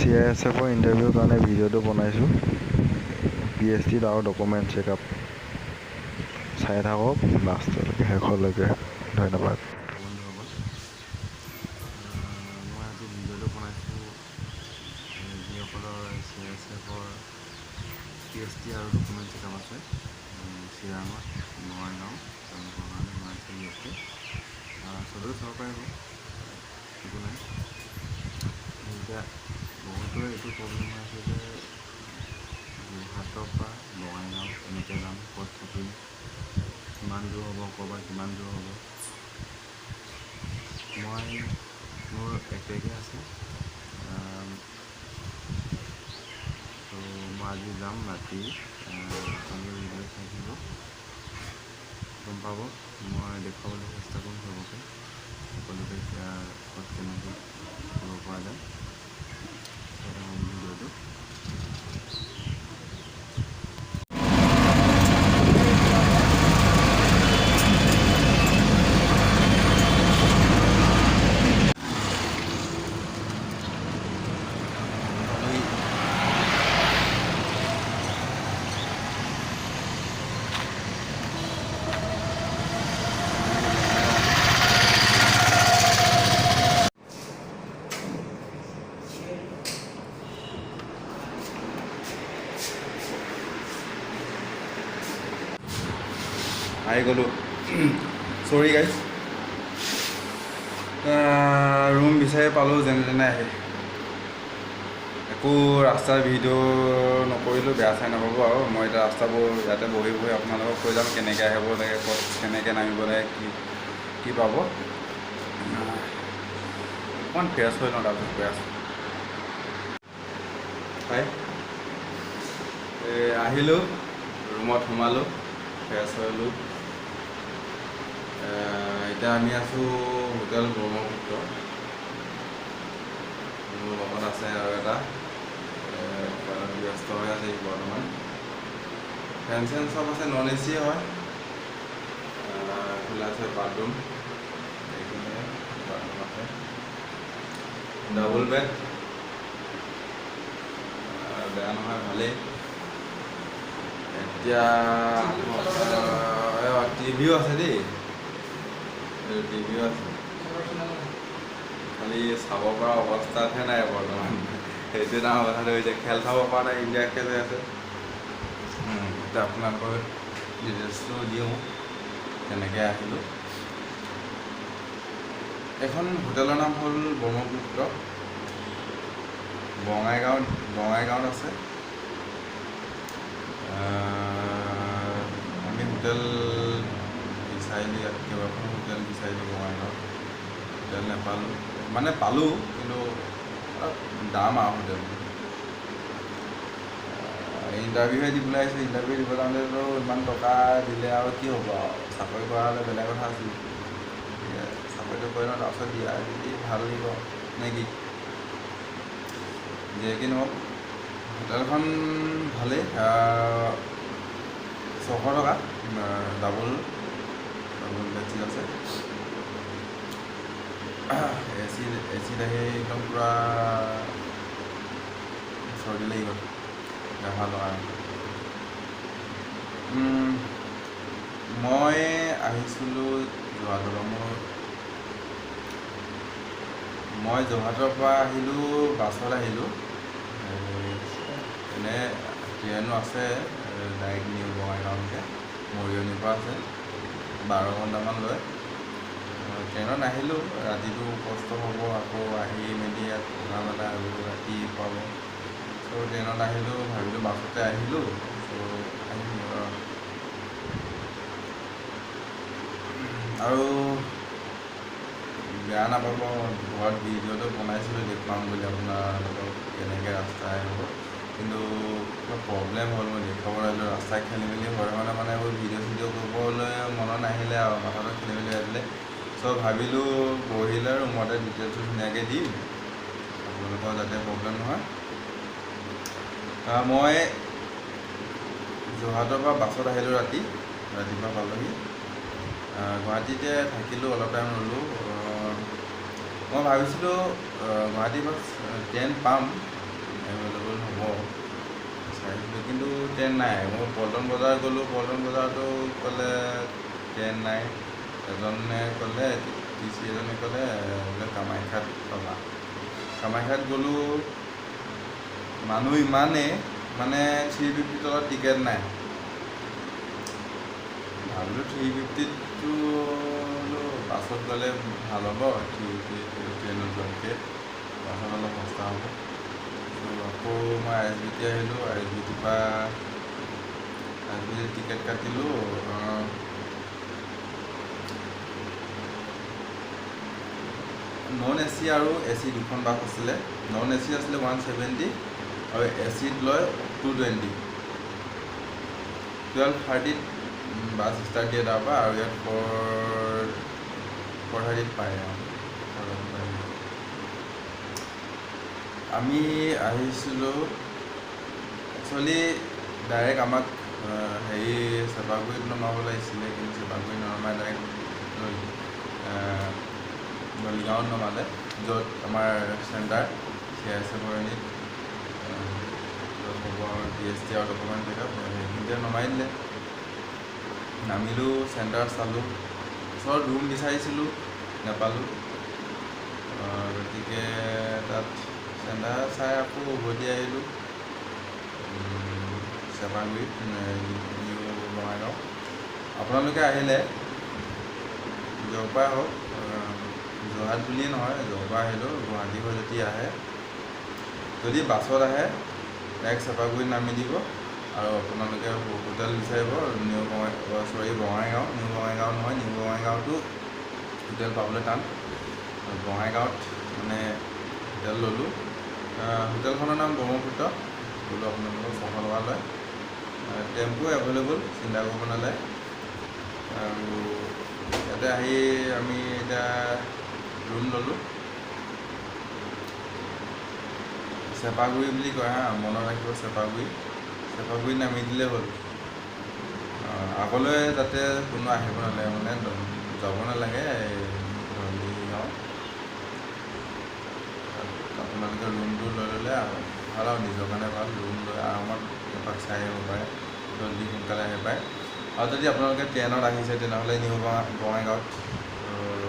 CISFৰ ইণ্টাৰভিউৰ কাৰণে ভিডিঅ'টো বনাইছোঁ। PhDত আৰু ডকুমেণ্ট চেকআপ চাই থাকক লাষ্টলৈকে, শেষলৈকে। ধন্যবাদ। বন্ধুসকল, মই আজি ভিডিঅ'টো বনাইছোঁ যিসকলৰ CISFৰ PhD আৰু ডকুমেণ্ট চেকআপ আছে চিৰাঙত, বঙাইগাঁও, তেওঁলোকৰ কাৰণে বনাইছোঁ ইয়াতে। চবেই চাব পাৰিব, একো নাই। এতিয়া বহুতৰে এইটো প্ৰব্লেম হৈ আছে যে যোৰহাটৰ পৰা বঙাইগাঁও এনেকৈ যাম, ক'ত থাকিম, কিমান দূৰ হ'ব, ক'ৰবাত কিমান দূৰ হ'ব। মোৰ 1 তাৰিখে আছে, ত' মই আজি যাম ৰাতি। ভিডিঅ' চাই থাকিব, গম পাব। মই দেখুৱাবলৈ চেষ্টা কৰিম চবকে, সকলোকে ক'ত কেনেকৈ কৰিব পৰা যায়। ভিডিঅ'টো আহি গ'লোঁ। চৰি গাইজ, ৰুম বিচাৰি পালোঁ যেনে তেনে আহি। একো ৰাস্তাৰ ভিডিঅ' নকৰিলোঁ, বেয়া চাই নাপাব আৰু। মই এতিয়া ৰাস্তাবোৰ ইয়াতে বহি বহি আপোনালোকক কৈ যাম কেনেকৈ আহিব লাগে, ক'ত কেনেকৈ নামিব লাগে, কি পাব। অকণমান ফ্ৰেছ হৈ লওঁ, তাৰপিছত কৈ আছোঁ। আহিলোঁ, ৰুমত সোমালোঁ, ফ্ৰেছ হ'লোঁ। এতিয়া আমি আছোঁ হোটেল ব্ৰহ্মপুত্ৰ। মোৰ লগত আছে আৰু এটা, ব্যস্ত হৈ আছে বৰ্তমান। ফেন চেন চব আছে, নন AC হয়। এইফালে আছে বাথৰুম, এইখিনিয়ে বাথৰুম আছে, ডাবল বেড, বেয়া নহয়, ভালেই। এতিয়া টিভিও আছে দেই, টিভিও আছে, খালি চাব পৰা অৱস্থাতহে নাই বৰ্তমান। সেইটো ডাঙৰ কথাটো হৈছে, খেল চাব পৰা নাই, ইণ্ডিয়া খেল হৈ আছে। এতিয়া আপোনালোকৰ ডিটেইলছটো দিওঁ কেনেকৈ আহিলোঁ। এখন হোটেলৰ নাম হ'ল ব্ৰহ্মপুত্ৰ, বঙাইগাঁৱত আছে। আমি হোটেল বিচাৰিলোঁ, ইয়াত কেইবাখনো হোটেল বিচাৰিলোঁ বঙাইগাঁৱত, হোটেল নাপালোঁ। মানে পালোঁ, কিন্তু দাম আৰু হোটেল। ইণ্টাৰভিউহে দিবলৈ আহিছোঁ, ইণ্টাৰভিউ দিব যাওঁতেতো ইমান টকা দিলে আৰু কি হ'ব আৰু। চাকৰি কৰা হ'লে বেলেগ কথা আছিল। চাকৰিটো কৰি লওঁ, তাৰপিছত দিয়া যদি ভাল লাগিব নে কি। যিয়ে কি নহওক, হোটেলখন ভালেই। 600 টকা, ডাবল বেডশ্বীট আছে। এচিত আহি একদম পূৰা চৰ্দি লাগি গ'ল, ভাল লগা। মই আহিছিলোঁ যোৰহাটৰ পৰা। মই যোৰহাটৰ পৰা আহিলোঁ, বাছত আহিলোঁ। এনে ট্ৰেইনো আছে ডাইৰেক্ট নিউ বঙাইগাঁৱলৈকে, মৰিয়নিৰ পৰা আছে, 12 ঘণ্টামান লয়। ট্ৰেইনত নাহিলোঁ, ৰাতিটো কষ্ট হ'ব, আকৌ আহি মেলি ইয়াত থকা মেলা আৰু ৰাতি পাব। চ' ট্ৰেইনত আহিলোঁ, ভাবিলোঁ বাছতে আহিলোঁ, চ' আহিলোঁ আৰু বেয়া নাপাব, ঘৰত ভিডিঅ'টো বনাইছিলোঁ দেখুৱাম বুলি আপোনালোকক কেনেকৈ ৰাস্তা আহিব, কিন্তু কিবা প্ৰব্লেম হ'ল, মই দেখুৱাব নোৱাৰিলোঁ। ৰাস্তা খেলি মেলি হয় মানে এইবোৰ ভিডিঅ' কৰিবলৈ মনত নাহিলে আৰু, মাথাটো খেলি মেলি আহিলে। চ' ভাবিলোঁ বহিলে ৰুমতে ডিটেইলছটো ধুনীয়াকৈ দিম, আপোনালোকৰ যাতে প্ৰব্লেম নহয়। মই যোৰহাটৰ পৰা বাছত আহিলোঁ, ৰাতিপুৱা পালোহি। গুৱাহাটীতে থাকিলোঁ, অলপ টাইম ৰ'লোঁ। মই ভাবিছিলোঁ গুৱাহাটী বাছ ট্ৰেইন পাম, এভেইলেবল হ'ব চাইছিলোঁ, কিন্তু ট্ৰেইন নাই। মই পল্টন বজাৰ গ'লোঁ, পল্টন বজাৰতো ক'লে ট্ৰেইন নাই। এজনে ক'লে TC এজনে ক'লে বোলে কামাখ্যাত পাবা। কামাখ্যাত গ'লোঁ, মানুহ ইমানেই মানে 350 তলত টিকেট নাই। ভাবিলোঁ 350টো বাছত গ'লে ভাল হ'ব, 350 ট্ৰেইনত যোৱাতকৈ বাছত অলপ সস্তা হ'ব। আকৌ মই ISBT আহিলোঁ, ISBTৰ পৰা টিকেট কাটিলোঁ। নন AC আৰু AC দুখন বাছ আছিলে। নন AC আছিলে 170 আৰু ACত লয় 220। 12:30 বাছ ষ্টাৰ্ট দিয়ে তাৰ পৰা, আৰু ইয়াত 4:30 পায়। আমি আহিছিলোঁ একচুৱেলি ডাইৰেক্ট আমাক হেৰি চেপাগুৰিত নমাব লাগিছিলে, কিন্তু চেপাগুৰিত নমাই ডাইৰেক্ট নলিগাঁৱত নমালে, য'ত আমাৰ চেণ্টাৰ CISF বৰণিত য'ত হ'ব PST আৰু ডকুমেণ্ট চেকআপ, সেইখিনিতে নমাই দিলে। নামিলোঁ, চেণ্টাৰ চালোঁ, ওচৰত ৰুম বিচাৰিছিলোঁ, নাপালোঁ। গতিকে তাত চেণ্টাৰ চাই আকৌ উভতি আহিলোঁ চেপাগুৰিত, নিউ বঙাইগাঁও। আপোনালোকে আহিলে য'ৰ পৰাই হওক, যোৰহাট বুলিয়ে নহয়, য'ৰ পৰা আহিলেও গুৱাহাটী হৈ যদি আহে, যদি বাছত আহে ডাইৰেক্ট চেপাগুৰিত নামি দিব, আৰু আপোনালোকে হোটেল বিচাৰিব বঙাইগাঁও, নিউ বঙাইগাঁও নহয়, নিউ বঙাইগাঁৱতো হোটেল পাবলৈ টান। বঙাইগাঁৱত মানে হোটেল ল'লোঁ। হোটেলখনৰ নাম ব্ৰহ্মপুত্ৰ। বোলো আপোনালোকক 600 টকা লয়। টেম্পু এভেইলেবল, চিন্তা কৰিব নালাগে। আৰু ইয়াতে আহি আমি এতিয়া ৰুম ল'লোঁ। চেপাগুৰি বুলি কয় হা, মনত ৰাখিব, চেপাগুৰিত নামি দিলেই হ'ল। আগলৈ যাতে কোনো আহিব নালাগে, মানে যাব নালাগে নলিগাঁও। আপোনালোকে ৰুমটো লৈ ল'লে ভাল, আৰু নিজৰ কাৰণে ভাল। ৰুম লৈ আৰামত এপাক চাই আহিব পাৰে, জলদি সোনকালে আহি পায়। আৰু যদি আপোনালোকে ট্ৰেইনত আহিছে, তেনেহ'লে নিউ বঙাইগাঁৱত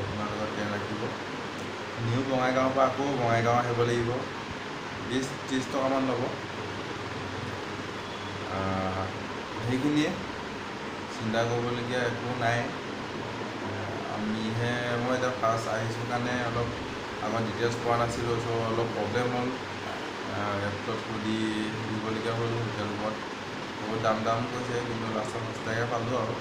আপোনালোকৰ ট্ৰেইন ৰাখিব। নিউ বঙাইগাঁৱৰ পৰা আকৌ বঙাইগাঁও আহিব লাগিব, 20-30 টকামান ল'ব। সেইখিনিয়ে, চিন্তা কৰিবলগীয়া একো নাই। মই এতিয়া ফাৰ্ষ্ট আহিছোঁ কাৰণে অলপ আগত ডিটেইলছ পোৱা নাছিলোঁ, চ' অলপ প্ৰব্লেম হ'ল। এপটোত সুধি দিবলগীয়া হ'ল হোটেল ৰুমত। বহুত দাম কৈছে, কিন্তু লাষ্টত সস্তাকৈ পালোঁ আৰু।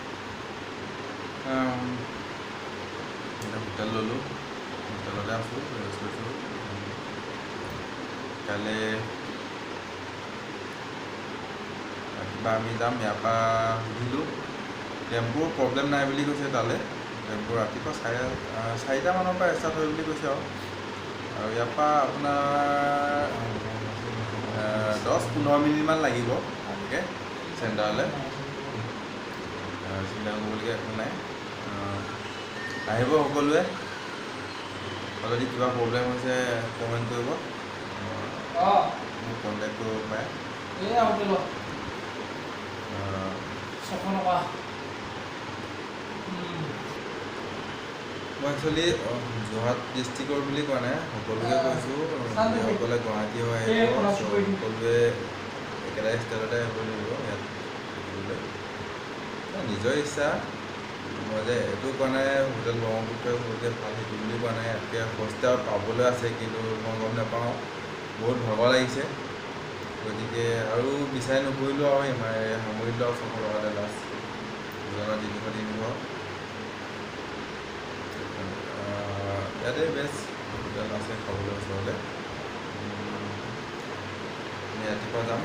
এতিয়া হোটেল ল'লোঁ, হোটেলতে আছোঁ, ৰেষ্ট লৈছোঁ। কাইলৈ ৰাতিপুৱা আমি যাম। ইয়াৰ পৰা সুধিলোঁ, টেম্পুৰ প্ৰব্লেম নাই বুলি কৈছে তালৈ। টেম্পু ৰাতিপুৱা 4:30মানৰ পৰা ষ্টাৰ্ট হয় বুলি কৈছে। আৰু ইয়াৰ পৰা আপোনাৰ 10-15 মিনিটমান লাগিব ভালকৈ চেণ্টাৰলৈ। চিন্তা কৰিবলগীয়া একো নাই। আহিব সকলোৱে। যদি কিবা প্ৰব্লেম হৈছে কমেণ্ট কৰিব, মোক কণ্টেক্ট কৰিব পাৰে। মই একচুৱেলি যোৰহাট ডিষ্ট্ৰিক্টৰ বুলি কোৱা নাই, সকলোকে কৈছোঁ। যিসকলে গুৱাহাটী হৈ আহিব, সকলোৱে একেটাই ষ্টাইলতে আহিব লাগিব ইয়াত থাকিবলৈ। নিজৰ ইচ্ছা। মই যে এইটো কোৱা নাই হোটেল ব্ৰহ্মপুত্ৰই সবতকৈ ভাল, সেইটো বুলি কোৱা নাই। ইয়াতকৈ সস্তা পাবলৈ আছে, কিন্তু মই গম নাপাওঁ। বহুত ভাগৰ লাগিছে, গতিকে আৰু বিচাৰি নুফুৰিলোঁ, আৰু সামৰিলোঁ আৰু 600 টকাতে লাষ্ট। দুজনৰ 300। ইয়াতে বেষ্ট হোটেল আছে খাবলৈ ওচৰতে। আমি ৰাতিপুৱা যাম।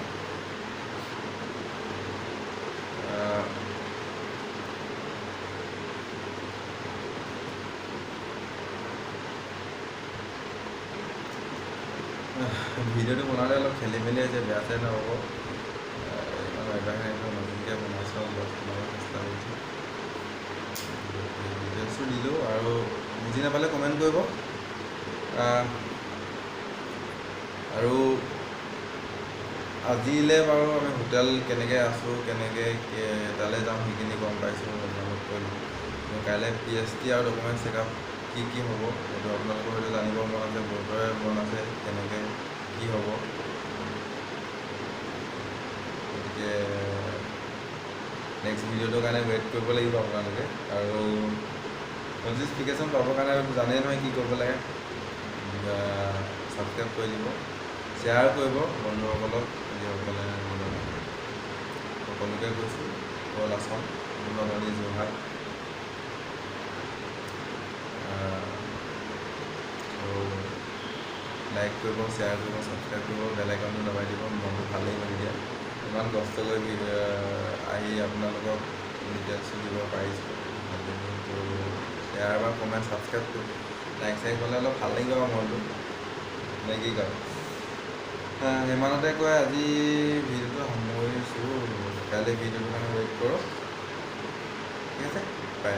ভিডিঅ'টো বনালে অলপ খেলি মেলি হৈছে, বেয়া চাই নহ'ব। নতুনকৈ বনাইছোঁ, বনাব চেষ্টা কৰিছোঁ। ডিটেইলছো দিলোঁ, আৰু বুজি নাপালে কমেণ্ট কৰিব। আৰু আজিলৈ বাৰু আমি হোটেল কেনেকৈ আছোঁ, কেনেকৈ তালৈ যাম সেইখিনি গম পাইছোঁ, আপোনালোক কৰিলোঁ। কাইলৈ PST আৰু ডকুমেণ্ট চেকআপ কি হ'ব সেইটো আপোনালোকৰ হয়তো জানিব মন আছে, বহুতৰে মন আছে কেনেকৈ কি হ'ব। গতিকে নেক্সট ভিডিঅ'টোৰ কাৰণে ৱেইট কৰিব লাগিব আপোনালোকে। আৰু নটিফিকেশ্যন পাবৰ কাৰণে জানেই নহয় কি কৰিব লাগে, ছাবস্ক্ৰাইব কৰি দিব, শ্বেয়াৰ কৰিব বন্ধুসকলক, যিসকলে নজনে। সকলোকে কৈছোঁ, অল আছাম, নলবাৰী, যোৰহাট। লাইক কৰিব, শ্বেয়াৰ কৰিব, ছাবস্ক্ৰাইব কৰিব, বেল আইকনটো দবাই দিব, মনটো ভাল লাগিব তেতিয়া। ইমান কষ্ট কৰি আহি আপোনালোকক ডিটেইলছ দিব পাৰিছোঁ। তো শ্বেয়াৰ বা কমেণ্ট, ছাবস্ক্ৰাইব কৰিব, লাইক হ'লে অলপ ভাল লাগিব আৰু মনটো, নে কি কয়। সিমানতে কৈ আজি ভিডিঅ'টো সামৰিছোঁ। কাইলৈ ভিডিঅ'টোৰ কাৰণে ৱেইট কৰক, ঠিক আছে, বাই।